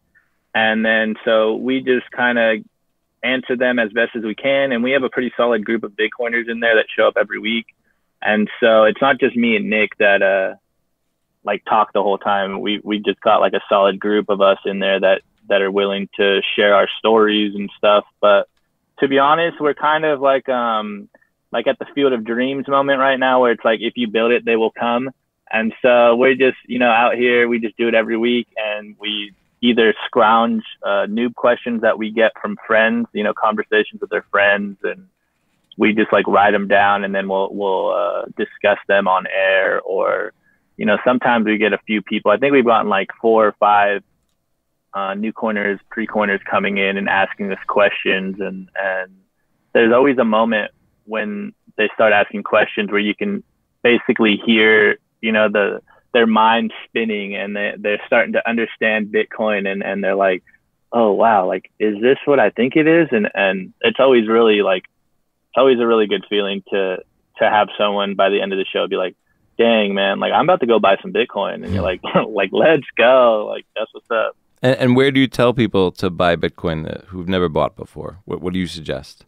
And then so we just kind of answer them as best as we can. And we have a pretty solid group of Bitcoiners in there that show up every week. And so it's not just me and Nick that like talk the whole time. We just got like a solid group of us in there that are willing to share our stories and stuff. But to be honest, we're kind of like at the Field of Dreams moment right now, where it's like, if you build it, they will come. And so we're just, you know, out here, we just do it every week, and we either scrounge noob questions that we get from friends, you know, conversations with their friends, and we just like write them down, and then we'll discuss them on air. Or, you know, sometimes we get a few people. I think we've gotten like 4 or 5 new coiners, pre-coiners coming in and asking us questions, and there's always a moment when they start asking questions where you can basically hear, you know, their mind spinning, and they're starting to understand Bitcoin, and they're like, oh wow, like, is this what I think it is? And it's always really like, it's always a really good feeling to have someone by the end of the show be like, dang man, like, I'm about to go buy some Bitcoin, and you're like, like, let's go, like, that's what's up. And where do you tell people to buy Bitcoin who've never bought before? What do you suggest?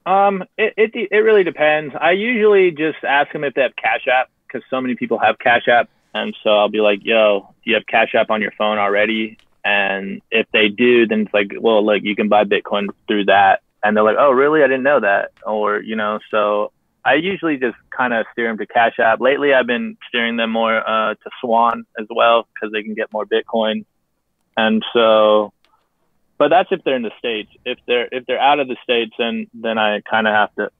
It really depends. I usually just ask them if they have Cash App, because so many people have Cash App. And so I'll be like, yo, do you have Cash App on your phone already? And if they do, then it's like, well, look, you can buy Bitcoin through that. And they're like, oh, really? I didn't know that. Or, you know, so I usually just kind of steer them to Cash App. Lately, I've been steering them more to Swan as well, because they can get more Bitcoin. And so, but that's if they're in the States. If they're out of the States, then I kind of have to,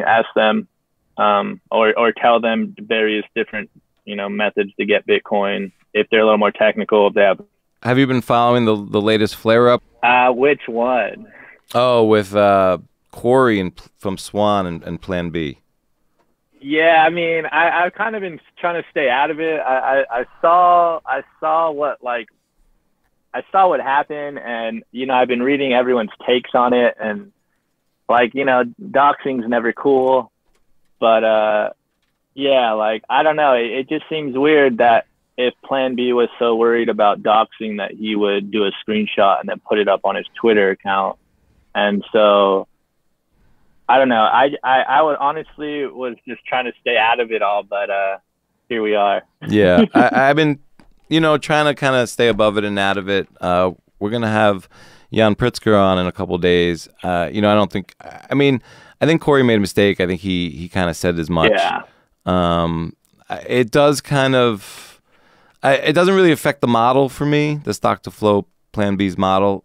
ask them, or tell them various different, you know, methods to get Bitcoin. If they're a little more technical, if they have you been following the latest flare up? Which one? Oh, with Corey from Swan and Plan B. Yeah, I mean, I've kind of been trying to stay out of it. I saw what happened, and, you know, I've been reading everyone's takes on it, and, like, you know, doxing's never cool, but yeah, like, I don't know, it just seems weird that if Plan B was so worried about doxing that he would do a screenshot and then put it up on his Twitter account. And so I don't know, I would honestly was just trying to stay out of it all, but here we are. Yeah, I've been, you know, trying to kind of stay above it and out of it. We're going to have Jan Pritzker on in a couple of days. You know, I think Corey made a mistake. I think he kind of said as much. Yeah. It does kind of, it doesn't really affect the model for me, the stock to flow Plan B's model.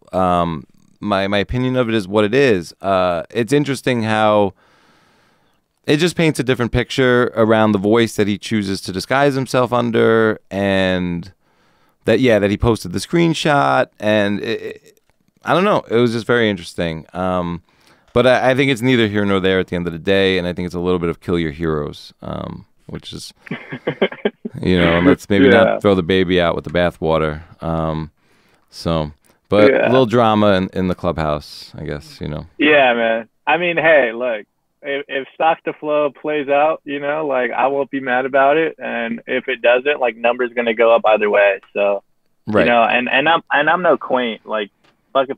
My opinion of it is what it is. It's interesting how it just paints a different picture around the voice that he chooses to disguise himself under, and that he posted the screenshot, and I don't know, it was just very interesting. But I think it's neither here nor there at the end of the day, and I think it's a little bit of kill your heroes, which is, you know, let's maybe not throw the baby out with the bathwater. But a little drama in the clubhouse, I guess, you know. Yeah, man. I mean, hey, look, if stock to flow plays out, you know, like, I won't be mad about it, and if it doesn't, like, numbers gonna go up either way. So, right. You know, and I'm no quaint, like, fuck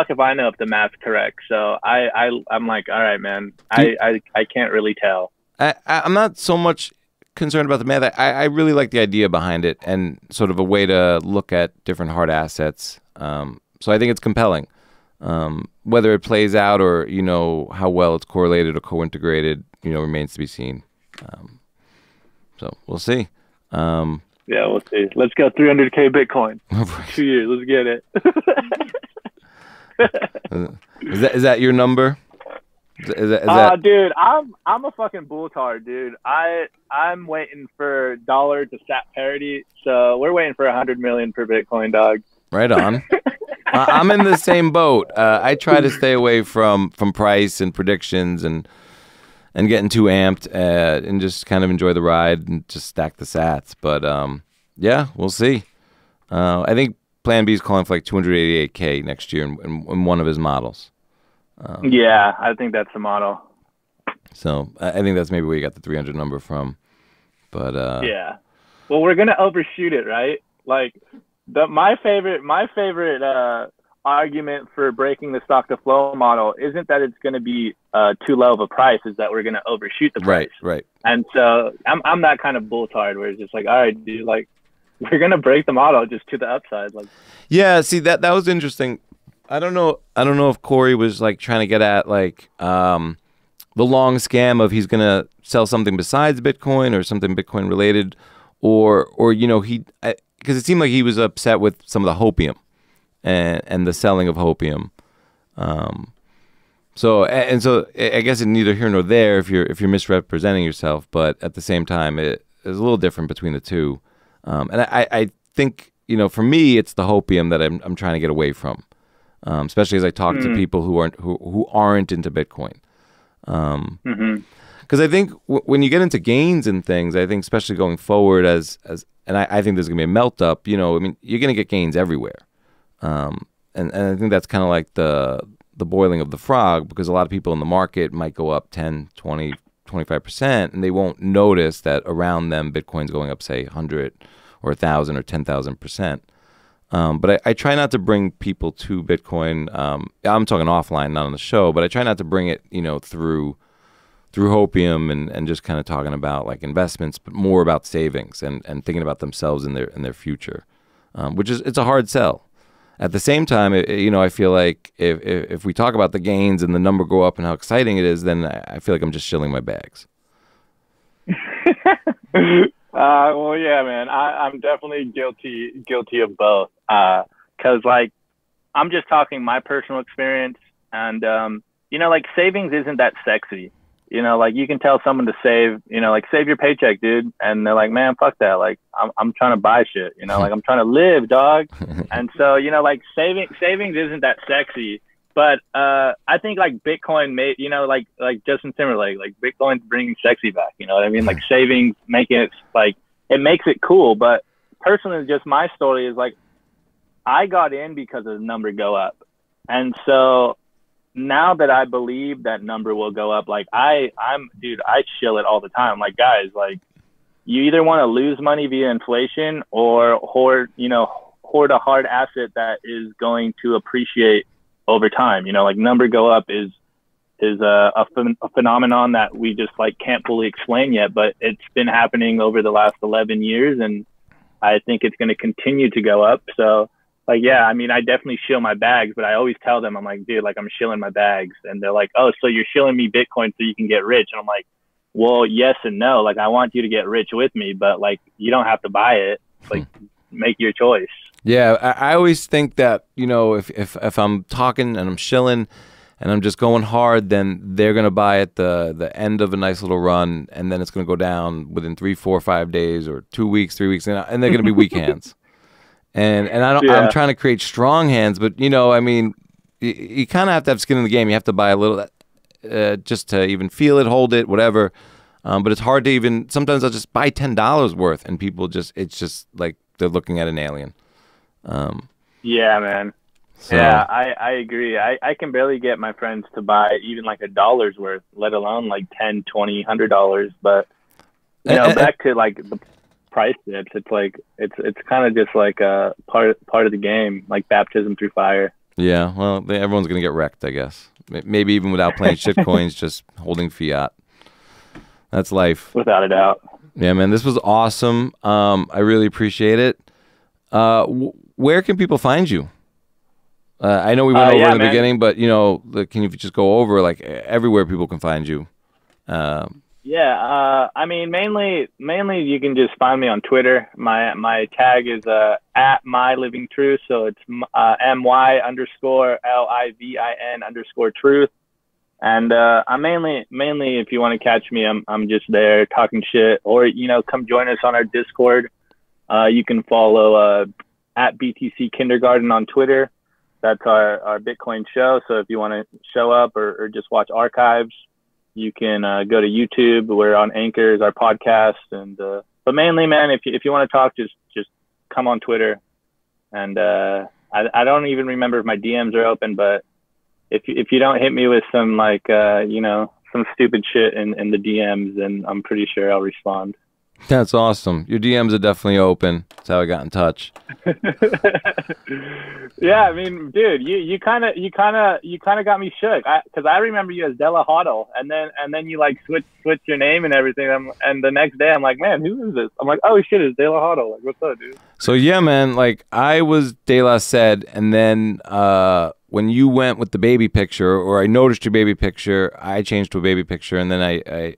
if I know if the math's correct. So I'm like, all right, man, I can't really tell. I'm not so much concerned about the math. I really like the idea behind it, and sort of a way to look at different hard assets. So I think it's compelling. Whether it plays out or, you know, how well it's correlated or co-integrated, you know, remains to be seen. So we'll see. Yeah, we'll see. Let's go 300K Bitcoin. 2 years. Let's get it. Is that your number? Dude, I'm a fucking bulltard, dude. I'm waiting for dollar to sat parity, so we're waiting for 100 million per Bitcoin, dog. Right on. I'm in the same boat. I try to stay away from price and predictions and getting too amped and just kind of enjoy the ride and just stack the sats. But yeah, we'll see. I think Plan B is calling for like 288K next year in one of his models. Yeah, I think that's the model. So I think that's maybe where you got the 300 number from. But yeah, well, we're gonna overshoot it, right? Like my favorite argument for breaking the stock to flow model isn't that it's going to be too low of a price, is that we're going to overshoot the price. Right. And so I'm that kind of bulltard where it's just like, all right, dude, like we're going to break the model just to the upside. Like, yeah, see that was interesting. I don't know if Corey was like trying to get at like the long scam of he's going to sell something besides Bitcoin or something Bitcoin related, or you know, because it seemed like he was upset with some of the hopium and the selling of hopium. So I guess it's neither here nor there if you're misrepresenting yourself, but at the same time it is a little different between the two. And I think, you know, for me it's the hopium that I'm trying to get away from, especially as I talk to people who aren't into Bitcoin. Because I think when you get into gains and things, I think especially going forward and I think there's gonna be a melt up. You know, I mean, you're gonna get gains everywhere. And I think that's kind of like the boiling of the frog, because a lot of people in the market might go up 10, 20, 25%, and they won't notice that around them Bitcoin's going up, say, 100 or 1,000 or 10,000%. But I try not to bring people to Bitcoin. I'm talking offline, not on the show, but I try not to bring it, you know, through hopium and just kind of talking about like investments, but more about savings and thinking about themselves and their future, which is, it's a hard sell. At the same time, you know, I feel like if we talk about the gains and the number go up and how exciting it is, then I feel like I'm just shilling my bags. Well, yeah, man, I'm definitely guilty of both. Cause like, I'm just talking my personal experience, and you know, like savings isn't that sexy. You know, like you can tell someone to save, you know, like save your paycheck, dude. And they're like, man, fuck that. Like I'm trying to buy shit, you know, like I'm trying to live, dog. And so, you know, like savings isn't that sexy, but I think like Bitcoin made, you know, like Justin Timberlake, like Bitcoin's bringing sexy back, you know what I mean? Like savings, making it like, it makes it cool. But personally, just my story is like, I got in because of the number go up. And so now that I believe that number will go up, like dude, I chill it all the time. Like, guys, like you either want to lose money via inflation or hoard a hard asset that is going to appreciate over time. You know, like number go up is a phenomenon that we just like can't fully explain yet, but it's been happening over the last 11 years. And I think it's going to continue to go up. So, like, yeah, I mean, I definitely shill my bags, but I always tell them, I'm like, dude, like I'm shilling my bags. And they're like, oh, so you're shilling me Bitcoin so you can get rich. And I'm like, well, yes and no. Like, I want you to get rich with me, but like, you don't have to buy it. Like, make your choice. Yeah. I always think that, you know, if I'm talking and I'm shilling and I'm just going hard, then they're going to buy at the end of a nice little run. And then it's going to go down within 3, 4, 5 days or 2 weeks, 3 weeks. And they're going to be weak hands. And I'm trying to create strong hands, but you know, I mean, you kind of have to have skin in the game. You have to buy a little, just to even feel it, hold it, whatever. But it's hard to even. Sometimes I'll just buy $10 worth, and people it's just like they're looking at an alien. Yeah, man. So. Yeah, I agree. I can barely get my friends to buy even like $1 worth, let alone like $10, $20, $100. But you know, back to like the price dips, it's like it's kind of just like a part of the game, like baptism through fire. Yeah, well, everyone's gonna get wrecked, I guess. Maybe even without playing shit coins, just holding fiat. That's life, without a doubt. Yeah, man, this was awesome. I really appreciate it. Where can people find you? I know we went over in the beginning, but you know, can you just go over like everywhere people can find you? Yeah, I mean, mainly you can just find me on Twitter. My tag is at MyLivinTruth, so it's MY_LIVIN_truth. And I'm mainly if you want to catch me, I'm just there talking shit, or come join us on our Discord. You can follow at BTC Kindergarten on Twitter. That's our Bitcoin show. So if you want to show up or just watch archives, you can go to YouTube. We're on Anchor, is our podcast. And but mainly, man, if you want to talk, just come on Twitter. And I don't even remember if my DMs are open, but if you don't hit me with some some stupid shit in the DMs, then I'm pretty sure I'll respond. That's awesome. Your DMs are definitely open. That's how I got in touch. Yeah, I mean, dude, you kind of got me shook, because I remember you as Della Hoddle, and then you like switch your name and everything, and the next day I'm like, man, who is this? I'm like, oh shit, it's Della Hoddle. Like, what's up, dude? So yeah, man, like I was De La Said, and then when you went with the baby picture, or I noticed your baby picture, I changed to a baby picture, and then I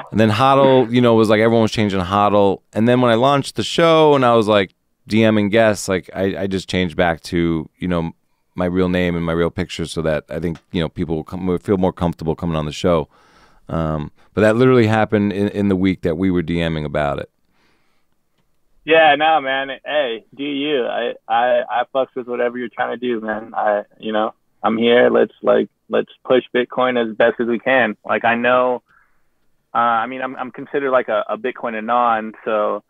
and then Hoddle, was like everyone was changing Hoddle, and then when I launched the show and I was like DMing guests, like I just changed back to my real name and my real picture, so that I think people will feel more comfortable coming on the show. But that literally happened in the week that we were DMing about it. Yeah, no, man. Hey, do you? I fucks with whatever you're trying to do, man. I'm here. Let's push Bitcoin as best as we can. Like, I know. I mean, I'm considered like a Bitcoin anon, so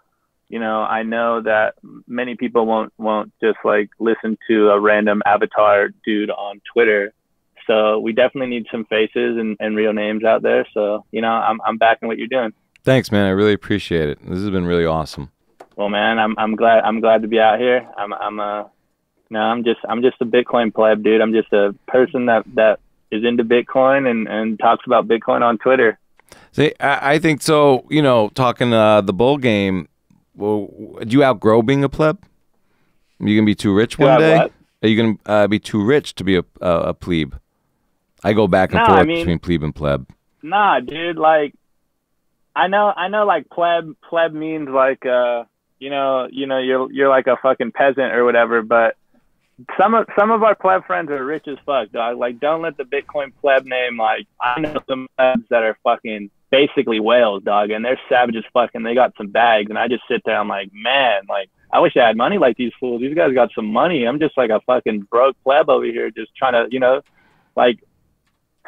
I know that many people won't just like listen to a random avatar dude on Twitter. So we definitely need some faces and real names out there. So I'm backing what you're doing. Thanks, man. I really appreciate it. This has been really awesome. Well, man, I'm glad to be out here. I'm just a Bitcoin pleb, dude. I'm just a person that is into Bitcoin and talks about Bitcoin on Twitter. See, I think so. Talking the bull game. Well, do you outgrow being a pleb? Are you gonna be too rich one day? What? Are you gonna be too rich to be a plebe? I go back and forth between plebe and pleb. Nah, dude. Like, I know. Like, pleb means like you're like a fucking peasant or whatever. But some of our pleb friends are rich as fuck, dog. Like, don't let the Bitcoin pleb name. Like, I know some plebs that are fucking basically whales, dog, and they're savage as fuck, and they got some bags, and I just sit there, I'm like, man, like, I wish I had money like these fools. These guys got some money. I'm just like a fucking broke pleb over here, just trying to, like,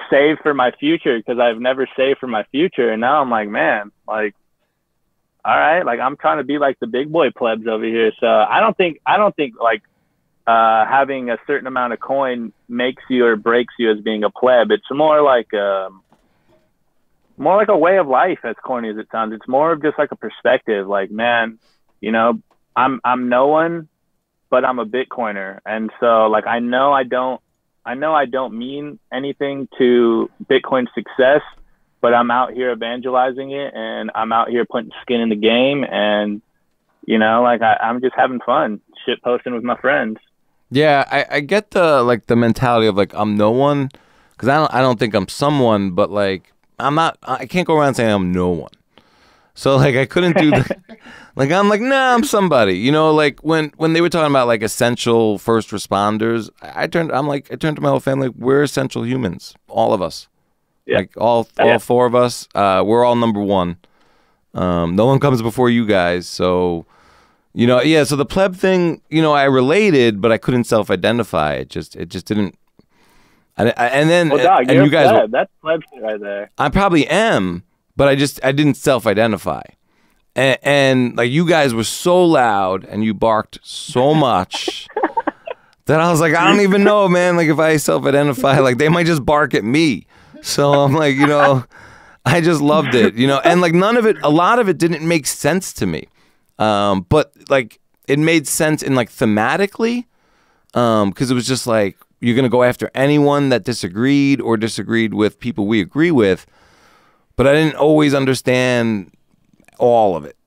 save for my future, because I've never saved for my future, and now I'm like, man, like, all right, like, I'm trying to be like the big boy plebs over here. So I don't think like having a certain amount of coin makes you or breaks you as being a pleb. It's more like a way of life, as corny as it sounds. It's more of just like a perspective. Like, man, I'm no one, but I'm a Bitcoiner. And so, like, I know I don't mean anything to Bitcoin success, but I'm out here evangelizing it, and I'm out here putting skin in the game, and like, I'm just having fun shit posting with my friends. Yeah, I get the mentality of like, I'm no one, because I don't think I'm someone, but like, I can't go around saying I'm no one. So like, I couldn't do like, I'm like, nah, I'm somebody. Like when they were talking about like essential first responders, I turned to my whole family. We're essential humans, all of us. Yeah. Like all four of us. We're all number one. No one comes before you guys. So yeah. So the pleb thing, I related, but I couldn't self-identify. It just didn't. And then, well, dog, and you guys, pleb. That's pleb shit right there. I probably am, but I didn't self-identify. And like, you guys were so loud and you barked so much that I was like, I don't even know, man. Like, if I self-identify, like, they might just bark at me. So I'm like, I just loved it, and like, a lot of it didn't make sense to me. But like, it made sense in like thematically, because it was just like, you're going to go after anyone that disagreed with people we agree with. But I didn't always understand all of it.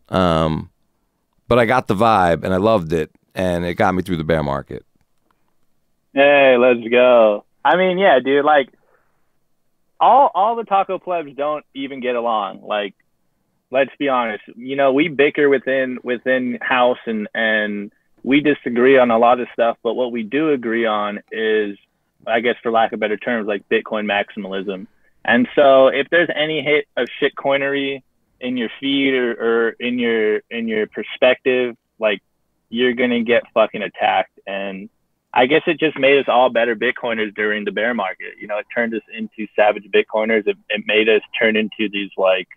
But I got the vibe, and I loved it, and it got me through the bear market. Hey, let's go. I mean, yeah, dude, like, all the taco plebs don't even get along. Like, let's be honest. We bicker within house, and we disagree on a lot of stuff, but what we do agree on is I guess for lack of better terms, like Bitcoin maximalism. And so if there's any hit of shit coinery in your feed or in your perspective, like you're going to get fucking attacked. And I guess it just made us all better Bitcoiners during the bear market. You know, it turned us into savage Bitcoiners. It made us turn into these like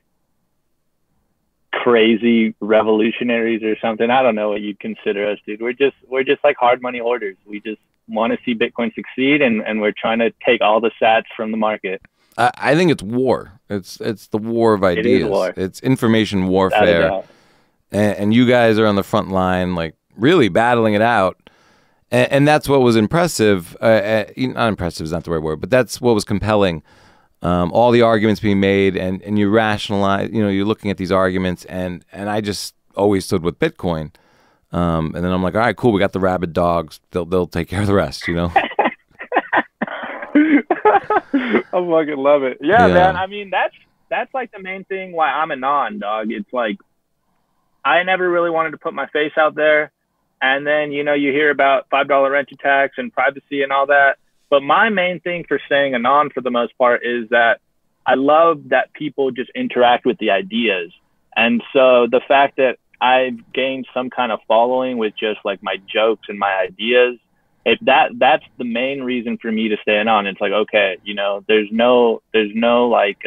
crazy revolutionaries or something. I don't know what you'd consider us, dude. We're just like hard money hoarders. We just want to see Bitcoin succeed, and we're trying to take all the sats from the market. I think it's war. It's the war of ideas. It is war. It's information warfare, and you guys are on the front line, like really battling it out. And that's what was impressive. Not impressive is not the right word, but that's what was compelling. All the arguments being made, and you rationalize. You know, you're looking at these arguments, and I just always stood with Bitcoin. And then I'm like, all right, cool. We got the rabid dogs. They'll take care of the rest. You know. I fucking love it. Yeah, man. I mean, that's like the main thing why I'm anon, dog. It's like I never really wanted to put my face out there. And then, you know, you hear about $5 rent tax and privacy and all that. But my main thing for saying anon for the most part is that I love that people just interact with the ideas. And so the fact that I've gained some kind of following with just like my jokes and my ideas, that's the main reason for me to stay anon. It's like, okay, you know, there's no like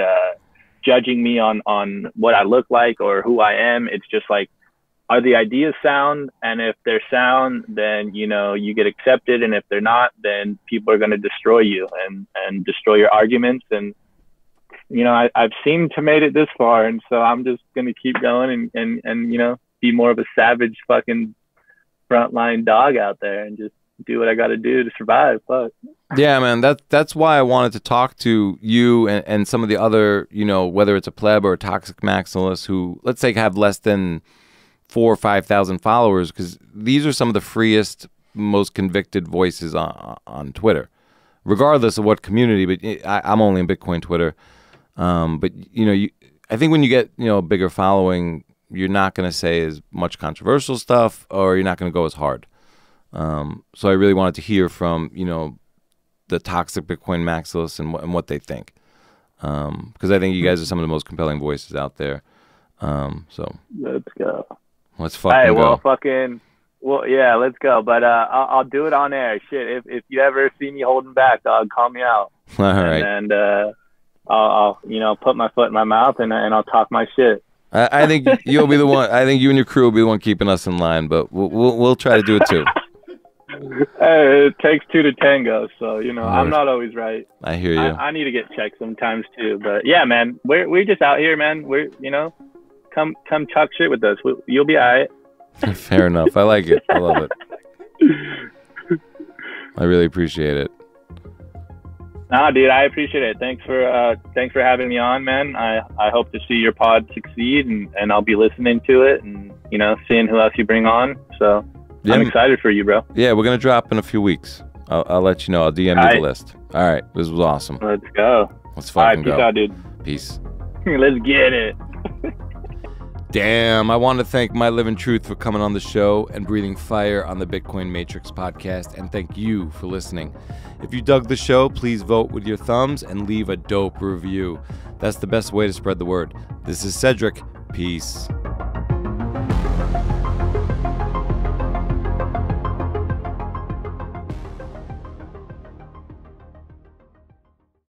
judging me on what I look like or who I am. It's just like, are the ideas sound? And if they're sound, then, you know, you get accepted. And if they're not, then people are going to destroy you and destroy your arguments. And, you know, I've seemed to made it this far. And so I'm just going to keep going and, you know, be more of a savage fucking frontline dog out there and just do what I got to do to survive. Fuck. Yeah, man. That's why I wanted to talk to you and some of the other, you know, whether it's a pleb or a toxic maximalist who, let's say, have less than 4,000 or 5,000 followers, because these are some of the freest, most convicted voices on Twitter, regardless of what community. But I'm only in Bitcoin Twitter. But you know, I think when you get, you know, a bigger following, you're not going to say as much controversial stuff, or you're not going to go as hard. So I really wanted to hear from, you know, the toxic Bitcoin maximalists and what they think, because I think you guys are some of the most compelling voices out there. So let's go. Let's fucking go. Well, yeah, let's go. But I'll do it on air. Shit, if you ever see me holding back, dog, call me out. All right. And I'll you know, put my foot in my mouth and I'll talk my shit. I think you'll be the one. I think you and your crew will be the one keeping us in line. But we'll try to do it too. Hey, it takes two to tango, so you know I'm not always right. I hear you. I need to get checked sometimes too. But yeah, man, we're just out here, man. We're, you know. Come talk shit with us. You'll be all right. Fair enough. I like it. I love it. I really appreciate it. Nah, dude, I appreciate it. Thanks for having me on, man. I hope to see your pod succeed, and I'll be listening to it and, you know, seeing who else you bring on. So yeah, I'm excited for you, bro. Yeah, we're gonna drop in a few weeks. I'll let you know. I'll DM you the list. All right, this was awesome. Let's go. Let's fucking go. Peace out, dude. Peace. Let's get it. Damn, I want to thank MyLivinTruth for coming on the show and breathing fire on the Bitcoin Matrix podcast, and thank you for listening. If you dug the show, please vote with your thumbs and leave a dope review. That's the best way to spread the word. This is Cedric. Peace.